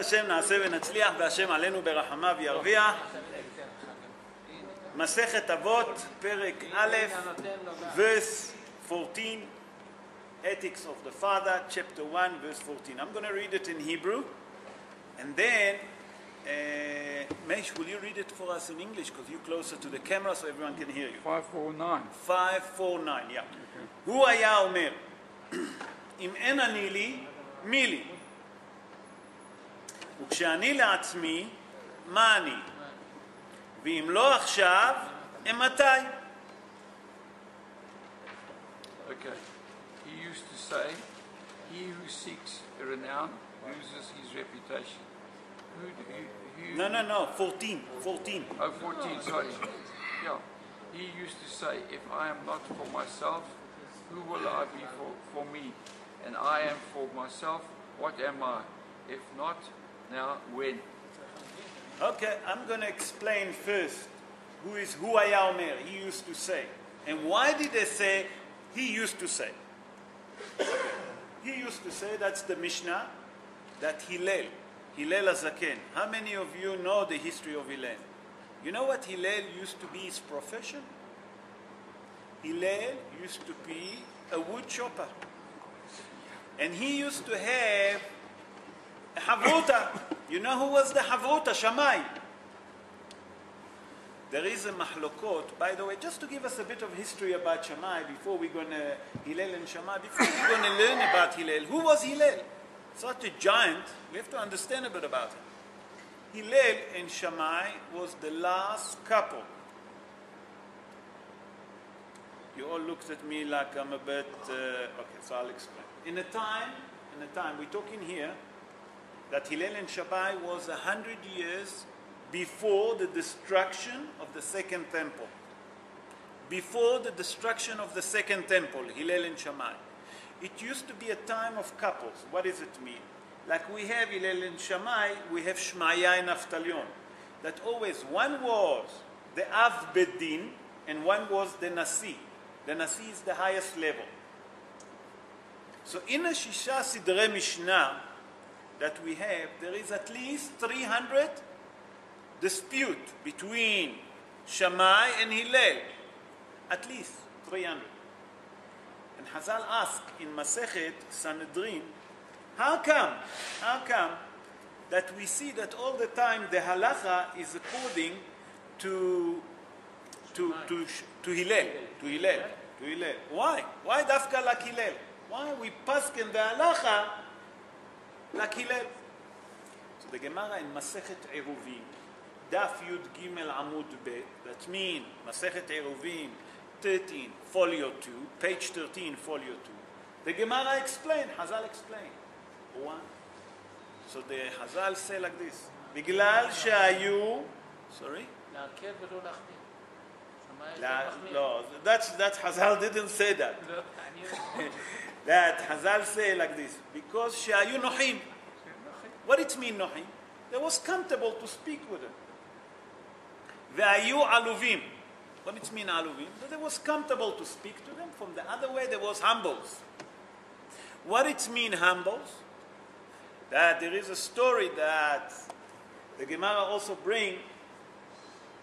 השם נעשה ונצליח והשם עלינו ברחמיו ירוויח. מסכת אבות, פרק א', verse 14, Ethics of the Father, chapter 1, verse 14. I'm going to read it in Hebrew, and then Mesh, will you read it for us in English, because you're closer to the camera so everyone can hear you. 549. 549, yeah. הוא היה אומר, אם אין אני לי, מי לי? וכשאני לעצמי, מה אני? ואם לא עכשיו, מתי? Okay. He used to say, he who seeks renown loses his reputation. No, 14. Oh, 14, sorry. Yeah. He used to say, if I am not for myself, who will I be for me? And I am for myself, what am I? If not, now when? Okay, I'm going to explain first who is Hu Haya Omer, he used to say. And why did they say he used to say? He used to say, that's the mishnah, that Hillel HaZaken. How many of you know the history of Hillel? You know what Hillel used to be his profession? Hillel used to be a wood chopper. And he used to have a Havruta. You know who was the Havruta? Shammai. There is a mahlokot, by the way, just to give us a bit of history about Shammai before we're going to, Hillel and Shammai, before we're going to learn about Hillel. Who was Hillel? Such a giant, we have to understand a bit about him. Hillel and Shammai was the last couple. You all looked at me like I'm a bit, okay, so I'll explain. In a time, we're talking here, that Hillel and Shammai was 100 years before the destruction of the second temple. Before the destruction of the second temple, Hillel and Shammai. It used to be a time of couples. What does it mean? Like we have Hillel and Shammai, we have Shmaya and Naftalion. That always one was the Av Bedin and one was the Nasi. The Nasi is the highest level. So in a Shisha Sidre Mishnah that we have, there is at least 300 dispute between Shammai and Hillel. At least 300. And Hazal asked in Masechet Sanhedrin, how come that we see that all the time the halacha is according to Hillel? Why? Why dafka like Hillel? Why we paskin the halacha like Hillel? So the Gemara in Masechet Eruvin, Daf Yud Gimel Amud Bet, that means Masechet Eruvin 13, folio 2, page 13, folio 2. The Gemara explained, Hazal explained. One. So the Hazal say like this, בגלל שהיו, sorry? להקל ולא להחמיר. No, that Hazal didn't say that. That Hazal say like this, because שהיו נוחים. What it mean נוחים? They was comfortable to speak with them. והיו עלובים. What it mean aluvim? That it was comfortable to speak to them. From the other way, there was humbles. What it mean humbles? That there is a story that the Gemara also bring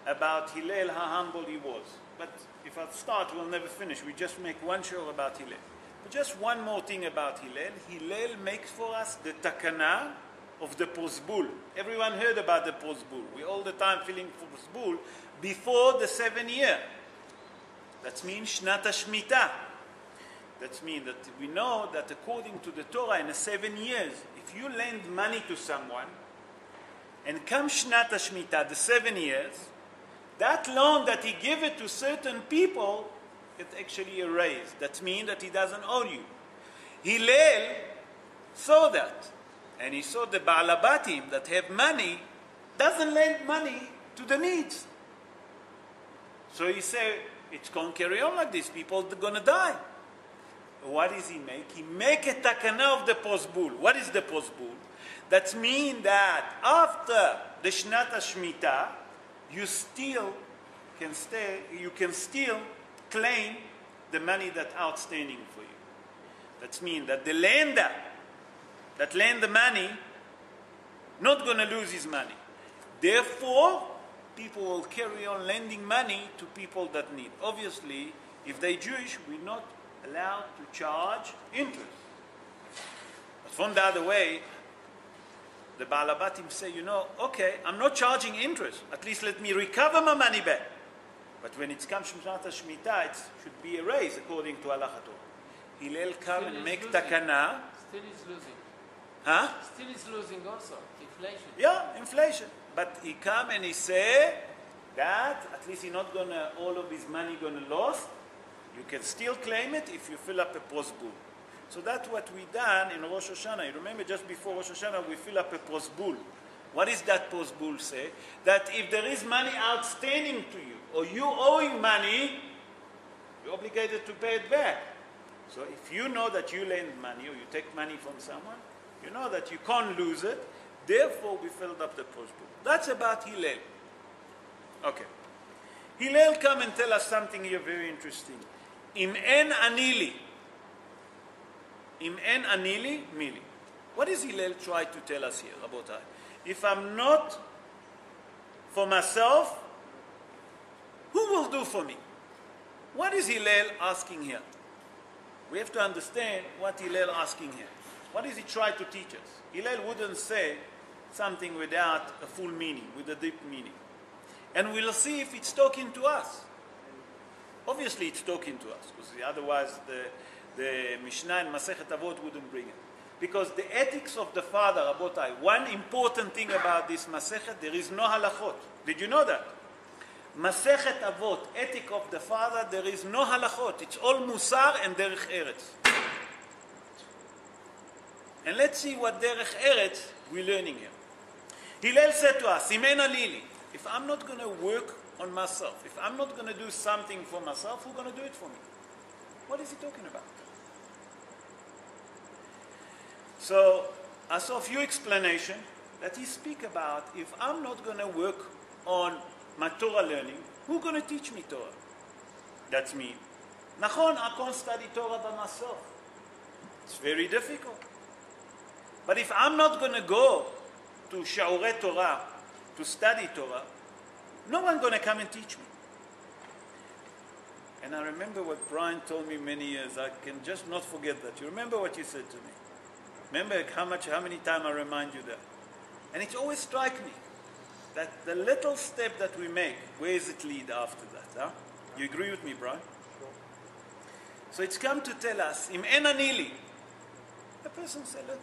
about Hillel, how humble he was. But if I start, we'll never finish. We just make one show about Hillel. But just one more thing about Hillel. Hillel makes for us the takana of the posbul. Everyone heard about the posbul. We all the time feeling posbul before the 7 year. That means Shnat HaShmita. That means that we know that according to the Torah in the 7 years, if you lend money to someone, and come Shnat HaShmita, the 7 years, that loan that he gave it to certain people, it's actually erased. That means that he doesn't owe you. Hillel saw that. And he saw the Ba'alabatim that have money, doesn't lend money to the needs. So he said, it's going to carry on like this. People are going to die. What does he make? He make a takana of the posbul. What is the posbul? That means that after the Shnat HaShmita, you can still claim the money that's outstanding for you. That means that the lender that lend the money not going to lose his money. Therefore, people will carry on lending money to people that need. Obviously, if they're Jewish, we're not allowed to charge interest. But from the other way, the Baal Abatim say, okay, I'm not charging interest. At least let me recover my money back. But when it comes to Shemitah, it should be erased according to Halacha Torah. Hillel come and make takana. Still is losing. Huh? Still is losing also. Inflation. Yeah, inflation. But he come and he say that at least he's not gonna, all of his money gonna lost. You can still claim it if you fill up a postbull. So that's what we done in Rosh Hashanah. You remember just before Rosh Hashanah we fill up a postbull. What is that postbull say? That if there is money outstanding to you or you owing money, you're obligated to pay it back. So if you know that you lend money or you take money from someone, you know that you can't lose it. Therefore, we filled up the postbook. That's about Hillel. Okay. Hillel come and tell us something here very interesting. Im en anili. Im en anili mili. What does Hillel try to tell us here, Rabotai? If I'm not for myself, who will do for me? What is Hillel asking here? We have to understand what Hillel asking here. What does he try to teach us? Hillel wouldn't say something without a full meaning, with a deep meaning. And we'll see if it's talking to us. Obviously it's talking to us, because otherwise the Mishnah and Masechet Avot wouldn't bring it. Because the ethics of the father, Rabotai, one important thing about this Masechet, there is no halachot. Did you know that? Masechet Avot, ethic of the father, there is no halachot. It's all musar and derech eretz. And let's see what derech eretz we're learning here. Hillel said to us, Simena Lili, if I'm not going to work on myself, if I'm not going to do something for myself, who's going to do it for me? What is he talking about? So I saw a few explanations that he speak about, if I'm not going to work on my Torah learning, who's going to teach me Torah? That's me. Nachon, I can't study Torah by myself. It's very difficult. But if I'm not going to go to Sha'urei Torah, to study Torah, no one's going to come and teach me. And I remember what Brian told me many years. I can just not forget that. You remember what you said to me? Remember how many times I remind you that? And it always strikes me that the little step that we make, where does it lead after that? Huh? You agree with me, Brian? Sure. So it's come to tell us, Im en anili. The person said, look,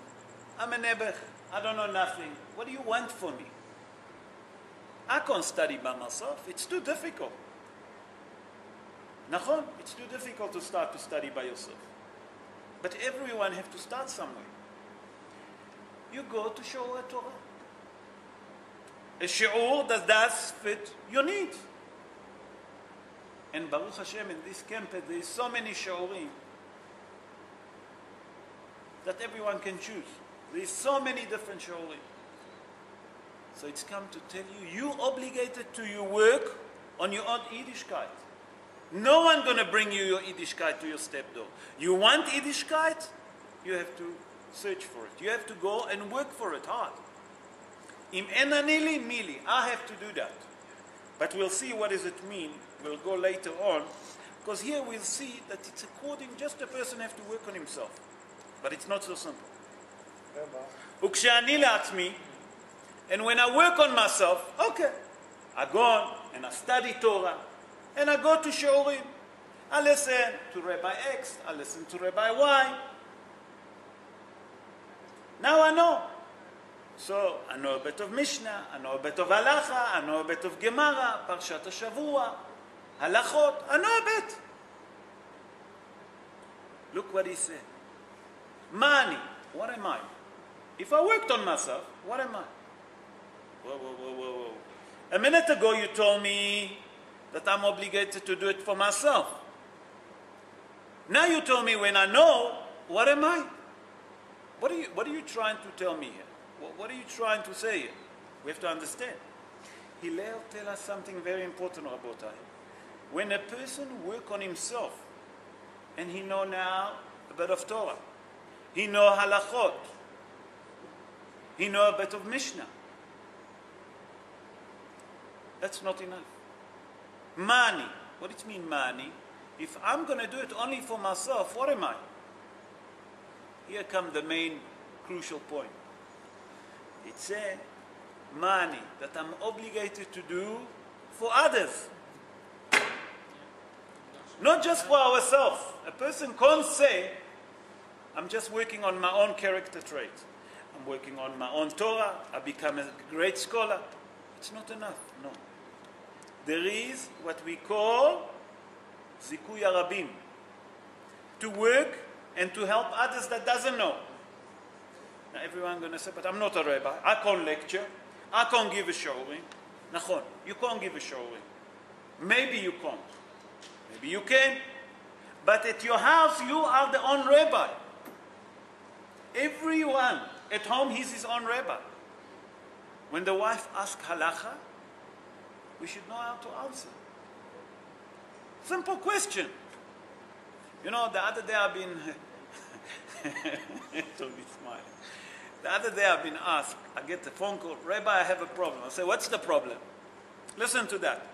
I'm a nebech. I don't know nothing. What do you want from me? I can't study by myself. It's too difficult. Nachon, it's too difficult to start to study by yourself. But everyone has to start somewhere. You go to Sha'urei Torah. A shi'ur that does fit your needs. And Baruch Hashem, in this campus, there is so many shi'urim that everyone can choose. There is so many different shi'urim. So it's come to tell you, you obligated to your work on your own Yiddishkeit. No one going to bring you your Yiddishkeit to your step door. You want Yiddishkeit? You have to search for it. You have to go and work for it hard. Im en anili mili. I have to do that. But we'll see what does it mean. We'll go later on. Because here we'll see that it's according, just a person has to work on himself. But it's not so simple. Ukshani la'atzmi. And when I work on myself, okay, I go on and I study Torah. And I go to Shi'urim. I listen to Rabbi X. I listen to Rabbi Y. Now I know. So I know a bit of Mishnah, I know a bit of Halacha, I know a bit of Gemara, Parshat HaShavua, Halachot, I know a bit. Look what he said. Mani, what am I? If I worked on myself, what am I? Whoa. A minute ago you told me that I'm obligated to do it for myself. Now you told me when I know, what am I? What are you trying to tell me here? What are you trying to say here? We have to understand. Hillel tells us something very important, Rabotai. When a person works on himself, and he know now a bit of Torah, he know halachot, He knows a bit of mishnah. That's not enough. Money. What does it mean, money? If I'm going to do it only for myself, what am I? Here comes the main crucial point. It's a money that I'm obligated to do for others. Not just for ourselves. A person can't say, I'm just working on my own character traits. I'm working on my own Torah. I become a great scholar. It's not enough, no. There is what we call zikuy harabim. To work and to help others that doesn't know. Now everyone going to say, but I'm not a rabbi. I can't lecture. I can't give a showing. Nachon, you can't give a showing. Maybe you can't. Maybe you can. But at your house, you are the own rabbi. Everyone at home, he's his own rabbi. When the wife asks halacha, we should know how to answer. Simple question. You know, the other day I've been... Don't be smiling. The other day I've been asked, I get a phone call, Rabbi, I have a problem. I say, what's the problem? Listen to that.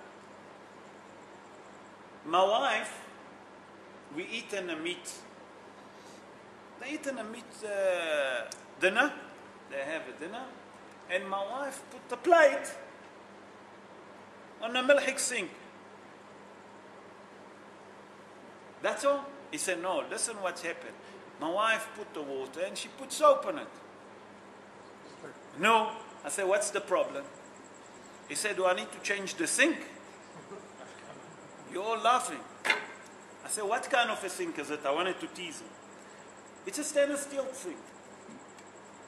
My wife, we eaten a meat. They eaten a meat dinner. They have a dinner. And my wife put the plate on a milchik sink. That's all? He said, no, listen what's happened. My wife put the water and she put soap on it. No. I said, what's the problem? He said, do I need to change the sink? You're all laughing. I said, what kind of a sink is it? I wanted to tease him. It's a stainless steel sink.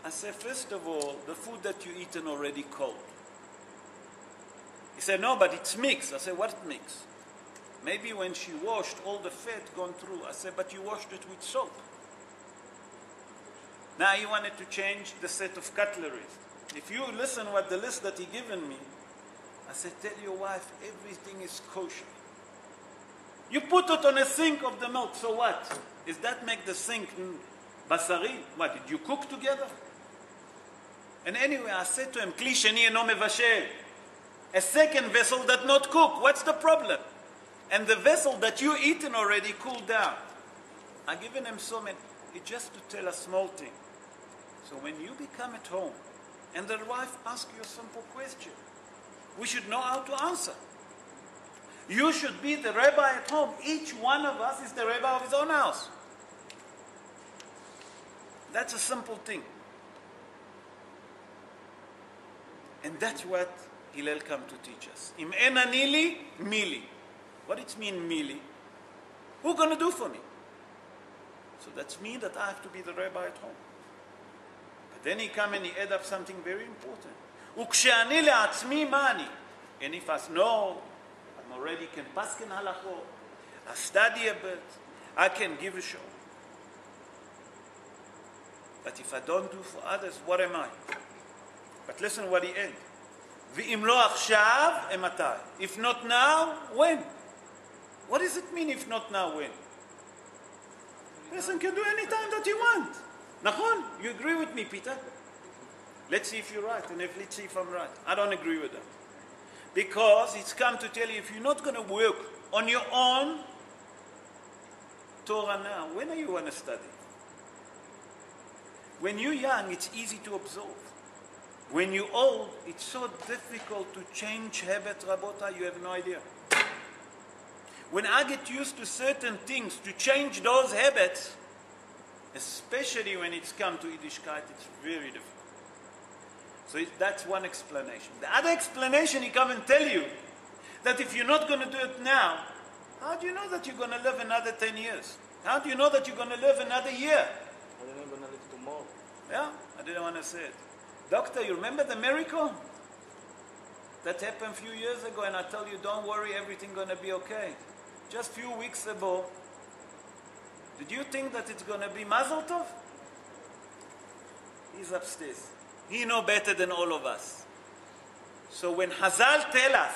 I said, first of all, the food that you eaten already cold. He said, no, but it's mixed. I said, what mixed? Maybe when she washed, all the fat gone through. I said, but you washed it with soap. Now he wanted to change the set of cutleries. If you listen what the list that he given me, I said, tell your wife everything is kosher. You put it on a sink of the milk, so what? Does that make the sink basari? What, did you cook together? And anyway, I said to him, kli sheni eno mevashel. A second vessel that not cook. What's the problem? And the vessel that you eaten already cooled down. I given him so many. It's just to tell a small thing. So when you become at home and the wife asks you a simple question, we should know how to answer. You should be the rabbi at home. Each one of us is the rabbi of his own house. That's a simple thing. And that's what Hillel come to teach us. Im en anili, mili. What does it mean, mili? Who's going to do for me? So that's me that I have to be the rabbi at home. But then he come and he add up something very important. וכשאני לעצמי מה אני? And if I say, no, I'm already can paskin halachot, I study a bit, I can give a show. But if I don't do for others, what am I? But listen what he ends. ואם לא עכשיו, מתי? If not now, when? What does it mean if not now, when? Person can do any time that you want. Nachon, you agree with me, Peter? Let's see if you're right, and let's see if I'm right. I don't agree with that. Because it's come to tell you, if you're not going to work on your own Torah now, when are you going to study? When you're young, it's easy to absorb. When you're old, it's so difficult to change habit, Rabota, you have no idea. When I get used to certain things, to change those habits, especially when it's come to Yiddishkeit, it's very difficult. So that's one explanation. The other explanation, he come and tell you that if you're not going to do it now, how do you know that you're going to live another 10 years? How do you know that you're going to live another year? I don't know going to live tomorrow. Yeah, I didn't want to say it. Doctor, you remember the miracle? That happened a few years ago, and I tell you, don't worry, everything's going to be okay. Just a few weeks ago, did you think that it's going to be Mazel Tov? He's upstairs. He knows better than all of us. So when Hazal tell us,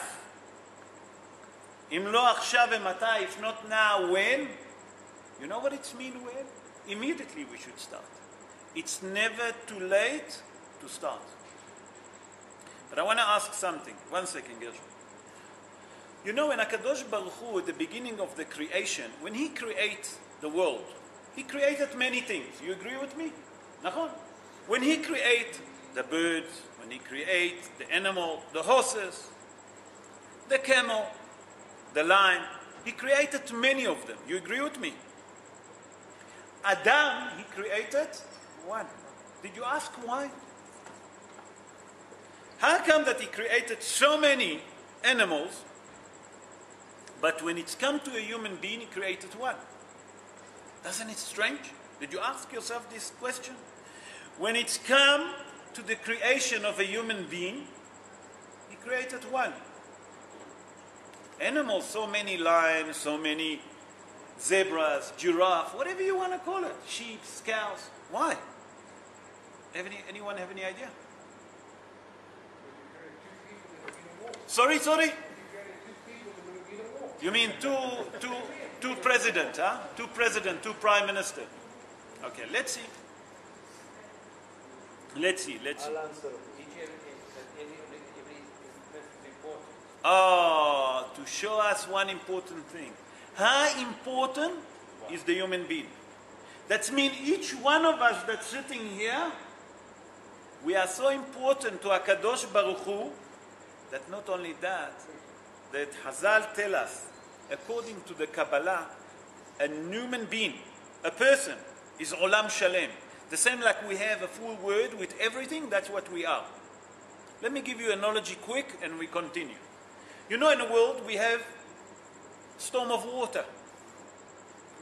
Im lo achshav mata, if not now, when? You know what it means when? Immediately we should start. It's never too late to start. But I want to ask something. 1 second, Gershon. You know, when HaKadosh Baruch Hu, at the beginning of the creation, when He creates the world, He created many things. You agree with me? Nachon? When He creates the birds, when He creates the animal, the horses, the camel, the lion, He created many of them. You agree with me? Adam, He created one. Did you ask why? How come that He created so many animals, but when it's come to a human being, He created one? Doesn't it strange? Did you ask yourself this question? When it's come to the creation of a human being, He created one. Animals, so many lions, so many zebras, giraffe, whatever you want to call it, sheep, cows. Why? Anyone have any idea? Sorry? You mean two presidents, huh? Two president, two prime minister. Okay, let's see. I'll answer. Oh, to show us one important thing. How important is the human being? That means each one of us that's sitting here, we are so important to HaKadosh Baruch Hu, that not only that Hazal tell us, according to the Kabbalah, a human being, a person, is Olam Shalem. The same like we have a full word with everything, that's what we are. Let me give you an analogy quick and we continue. You know, in the world we have storm of water.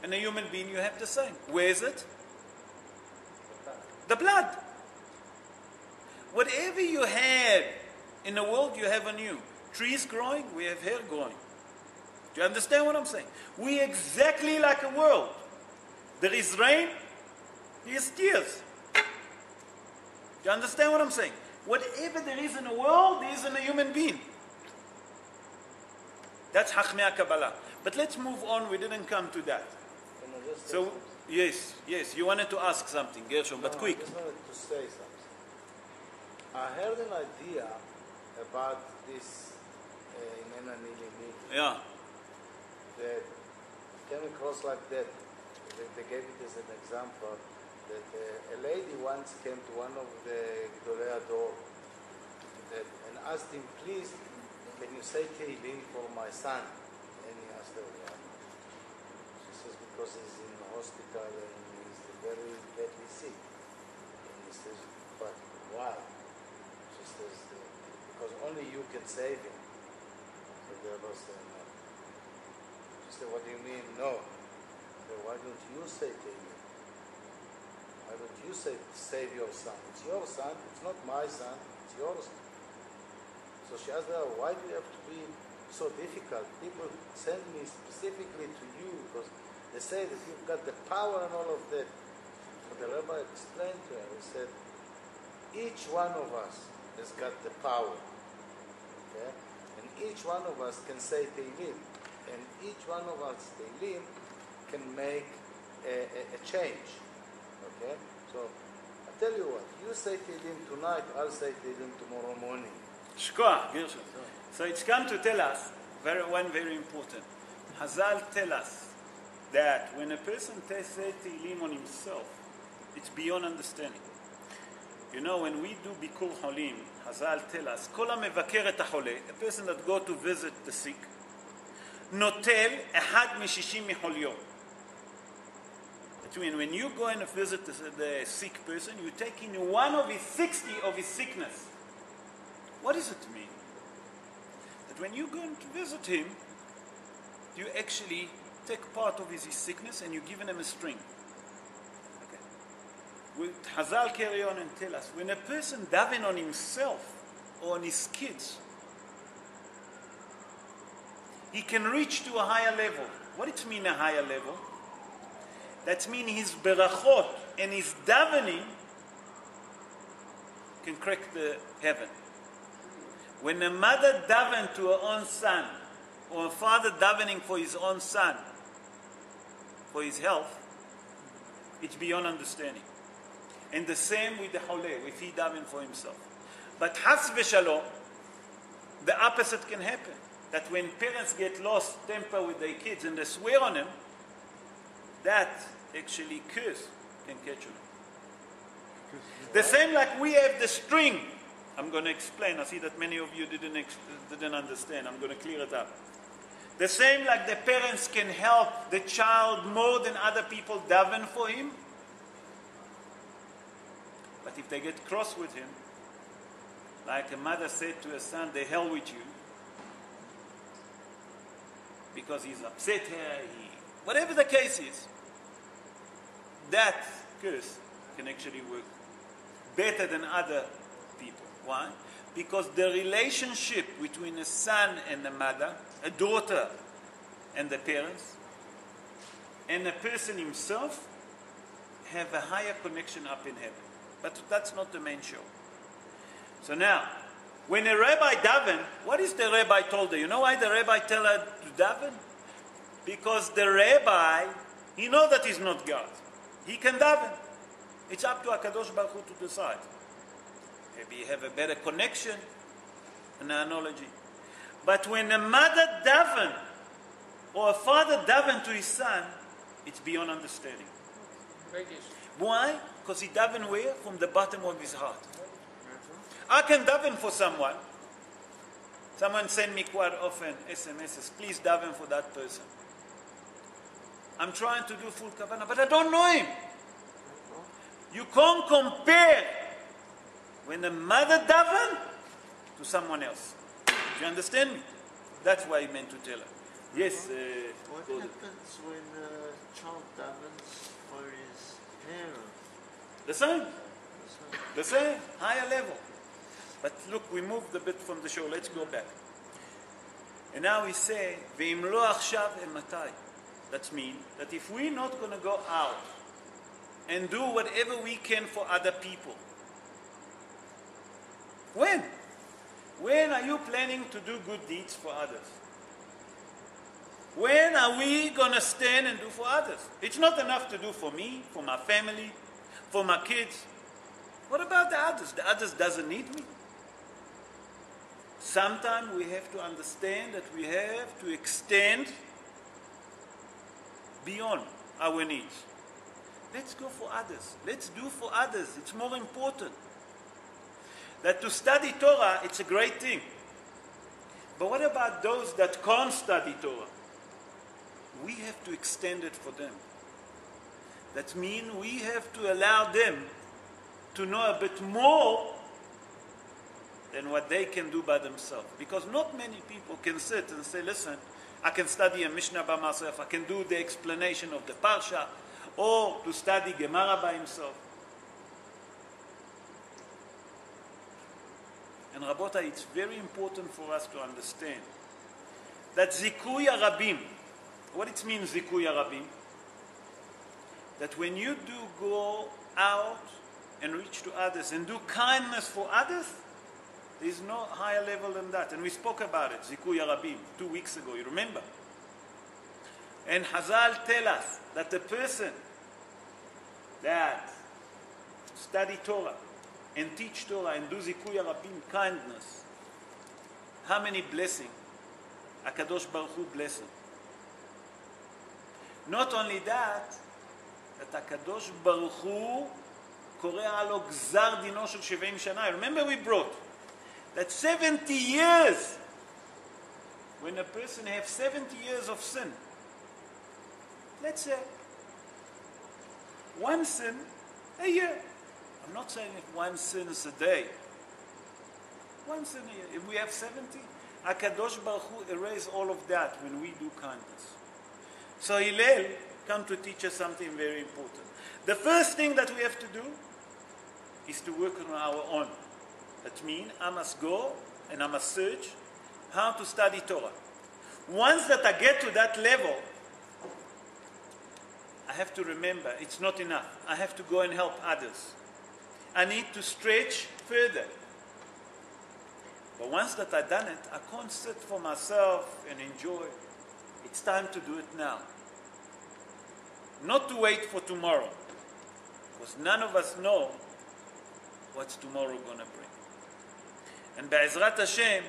And a human being, you have the same. Where is it? The blood. Whatever you have in the world, you have on you. Trees growing, we have hair growing. Do you understand what I'm saying? We exactly like a world. There is rain, there is tears. Do you understand what I'm saying? Whatever there is in the world, there is in a human being. That's Chachmei Kabbalah. But let's move on, we didn't come to that. So, yes, you wanted to ask something, Gershon, but quick. I just wanted to say something. I heard an idea about this Yeah. that came across like that. They gave it as an example that a lady once came to one of the Gdolei Ador and asked him, please, can you say Tehillim for my son? And he asked her why. She says, because he's in the hospital and he's very badly sick. And he says, but why? She says, because only you can save him. So the other said, no. She said, what do you mean, no? So why don't you say Tehillim? Why don't you say, save your son? It's your son, it's not my son, it's your son. So she asked her, why do you have to be so difficult? People send me specifically to you because they say that you've got the power and all of that. So the rabbi explained to her, he said, each one of us has got the power. Okay? And each one of us can say Tehillim. And each one of us, Tehillim, can make a change. Okay? So I tell you what, you say Tehillim tonight, I'll say Tehillim tomorrow morning. Shkoach, Gershon. So it's come to tell us one very important. Hazal tell us that when a person says Tehillim on himself, it's beyond understanding. You know, when we do Bikur Holim, Hazal tell us, Kol HaMevaker et HaCholeh, a person that go to visit the sick, Notel Ehad Mishishim Micholyo. That means when you go and visit the sick person, you take in one of his 60 of his sickness. What does it mean? That when you go to visit him, you actually take part of his sickness and you're giving him a string. Okay. Will Hazal carry on and tell us, when a person daven on himself or on his kids, he can reach to a higher level. What does it mean a higher level? That means his berachot and his davening can crack the heaven. When a mother daven to her own son, or a father davening for his own son, for his health, it's beyond understanding. And the same with the Holeh, if he daven for himself. But Has v'Shalom, the opposite can happen. That when parents get lost temper with their kids and they swear on them, that actually curse can catch you. The same like we have the string. I'm going to explain. I see that many of you didn't understand. I'm going to clear it up. The same like the parents can help the child more than other people daven for him. But if they get cross with him, like a mother said to her son, the hell with you, because he's upset her, whatever the case is, that curse can actually work better than other people. Why? Because the relationship between a son and a mother, a daughter and the parents, and a person himself have a higher connection up in heaven. But that's not the main show. So now, when a rabbi daven, what is the rabbi told her? You know why the rabbi tell her to daven? Because the rabbi, he knows that he's not God. He can daven. It's up to HaKadosh Baruch Hu to decide. Maybe you have a better connection, an analogy. But when a mother daven, or a father daven to his son, it's beyond understanding. Why? Because he daven where? From the bottom of his heart. I can daven for someone. Someone send me quite often SMSs, please daven for that person. I'm trying to do full kavanah, but I don't know him. You can't compare when a mother daven to someone else. Do you understand me? That's why he meant to tell her. Yes. What happens when a child davens for his parents? The same. The same. Higher level. But look, we moved a bit from the show. Let's go back. And now we say, Ve'im lo achshav ematai. That means that if we're not going to go out and do whatever we can for other people, when? When are you planning to do good deeds for others? When are we going to stand and do for others? It's not enough to do for me, for my family, for my kids. What about the others? The others doesn't need me. Sometimes we have to understand that we have to extend beyond our needs. Let's go for others. Let's do for others. It's more important. That to study Torah, it's a great thing. But what about those that can't study Torah? We have to extend it for them. That means we have to allow them to know a bit more than what they can do by themselves. Because not many people can sit and say, listen, I can study a mishnah by myself, I can do the explanation of the parsha, or to study Gemara by himself. And Rabotai, it's very important for us to understand that Zikui Arabim, what it means Zikui Arabim? That when you do go out and reach to others and do kindness for others, there is no higher level than that. And we spoke about it, Zikui Arabim, 2 weeks ago, you remember? And Hazal tell us that the person that study Torah and teach Torah and do Zikui Arabim, kindness, how many blessings HaKadosh Baruch Hu blessing? Not only that HaKadosh Baruch Hu קורא לו גזר דינו של 70 שנה. Remember we brought that 70 years, when a person has 70 years of sin, let's say one sin a year. I'm not saying if one sin is a day. One sin a year. If we have 70, HaKadosh Baruch Hu erase all of that when we do kindness. So Hillel come to teach us something very important. The first thing that we have to do is to work on our own. That means I must go and I must search how to study Torah. Once that I get to that level, I have to remember it's not enough. I have to go and help others. I need to stretch further. But once that I've done it, I can't sit for myself and enjoy. It's time to do it now. Not to wait for tomorrow. Because none of us know what's tomorrow going to bring. And Be'ezrat Hashem,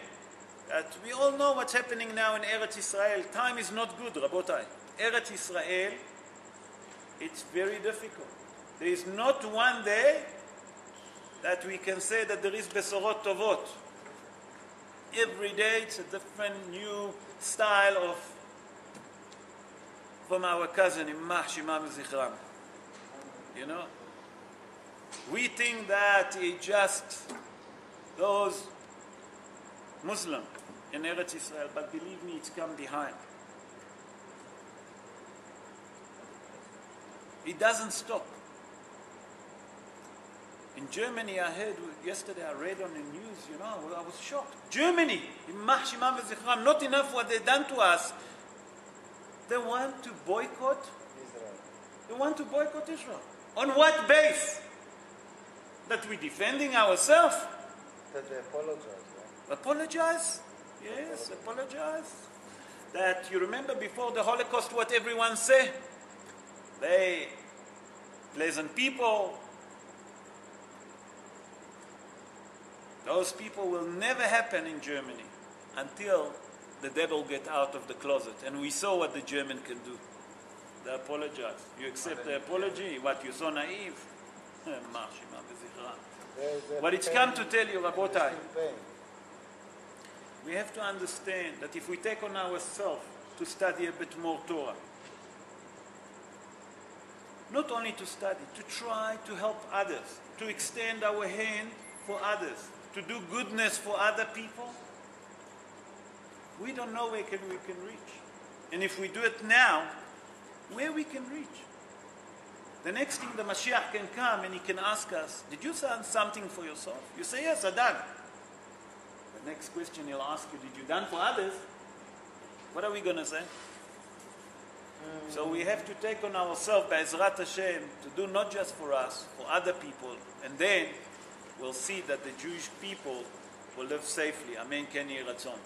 that we all know what's happening now in Eretz Israel. Time is not good, Rabotai. Eretz Israel, it's very difficult. There is not one day that we can say that there is Besorot Tovot. Every day it's a different new style of from our cousin Immah Shimam Zichram. You know? We think that it's just those Muslims in Eretz Israel, but believe me, it's come behind. It doesn't stop. In Germany, I heard yesterday, I read on the news, you know, I was shocked. Germany, Immah Shimam Zichram, not enough what they've done to us. They want to boycott Israel. They want to boycott Israel. On what base? That we're defending ourselves? That they apologize, right? Apologize? Yes, apologize. That you remember before the Holocaust what everyone said? They pleasant people. Those people will never happen in Germany until the devil get out of the closet. And we saw what the German can do. They apologize. You accept the apology? What, you're so naive? What it's come to tell you, Rabotai, we have to understand that if we take on ourselves to study a bit more Torah, not only to study, to try to help others, to extend our hand for others, to do goodness for other people, we don't know where we can reach. And if we do it now, where we can reach. The next thing, the Mashiach can come and he can ask us, did you done something for yourself? You say, yes, I done. The next question he'll ask you, did you done for others? What are we going to say? So we have to take on ourselves, Be'ezrat Hashem, to do not just for us, for other people. And then we'll see that the Jewish people will live safely. Amen. Ken Yeh Ratzon.